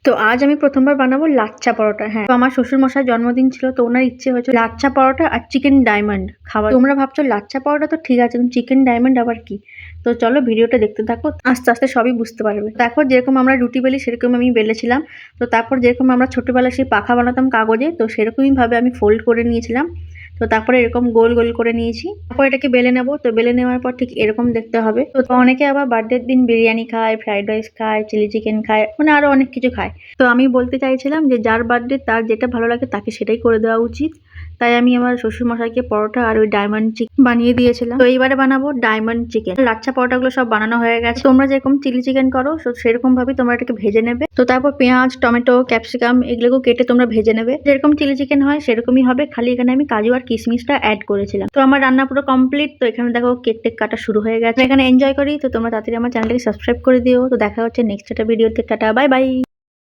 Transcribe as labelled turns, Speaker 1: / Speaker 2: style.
Speaker 1: তো আজ আমি প্রথমবার বানাবো লাচ্ছা পরোটা। হ্যাঁ, তো আমার শ্বশুরমশাইয়ের জন্মদিন ছিল, তো ওনার ইচ্ছে হয়েছে লাচ্ছা পরোটা আর চিকেন ডায়মন্ড খাবার। তোমরা ভাবছো লাচ্ছা পরোটা তো ঠিক আছে, চিকেন ডায়মন্ড আবার কি? তো চলো ভিডিওটা দেখতে থাকো, আস্তে আস্তে সবই বুঝতে পারবে। দেখো যেরকম আমরা রুটি বেলি সেরকম আমি বেলেছিলাম। তো তারপর যেরকম আমরা ছোটবেলায় সেই পাখা বানাতাম কাগজে, তো সেরকমই ভাবে আমি ফোল্ড করে নিয়েছিলাম। তো তারপরে এরকম গোল গোল করে নিয়েছি। তারপর এটাকে বেলে নেবো। তো বেলে নেওয়ার পর ঠিক এরকম দেখতে হবে। তো অনেকে আবার বার্থডের দিন বিরিয়ানি খায়, ফ্রাইড রাইস খায়, চিলি চিকেন খায়, মানে আরো অনেক কিছু খায়। তো আমি বলতে চাইছিলাম যে যার বার্থডে তার যেটা ভালো লাগে তাকে সেটাই করে দেওয়া উচিত। তাই আমি আমার শ্বশুরমশাইকে পরোটা আর ওই ডায়মন্ড চিকেন বানিয়ে দিয়েছিলাম। তো এইবারে বানাবো ডায়মন্ড চিকেন। লাচ্ছা পরোটাগুলো সব বানানো হয়ে গেছে। তোমরা যেরকম চিলি চিকেন করো সেরকম ভাবে তোমরা এটাকে ভেজে নেবে। তো তারপর পেঁয়াজ, টমেটো, ক্যাপসিকাম এগুলোকে কেটে তোমরা ভেজে নেবে। যেরকম চিলি চিকেন হয় সেরকমই হবে, খালি এখানে আমি কাজু আর কিশমিশটা অ্যাড করেছিলাম। তো আমার রান্না পুরো কমপ্লিট। তো এখানে দেখো কেক টেক কাটা শুরু হয়ে গেছে। এখানে এনজয় করি। তো তোমরা তাড়াতাড়ি আমার চ্যানেলটাকে সাবস্ক্রাইব করে দিও। তো দেখা হচ্ছে নেক্সট একটা ভিডিওতে। Tata, bye bye.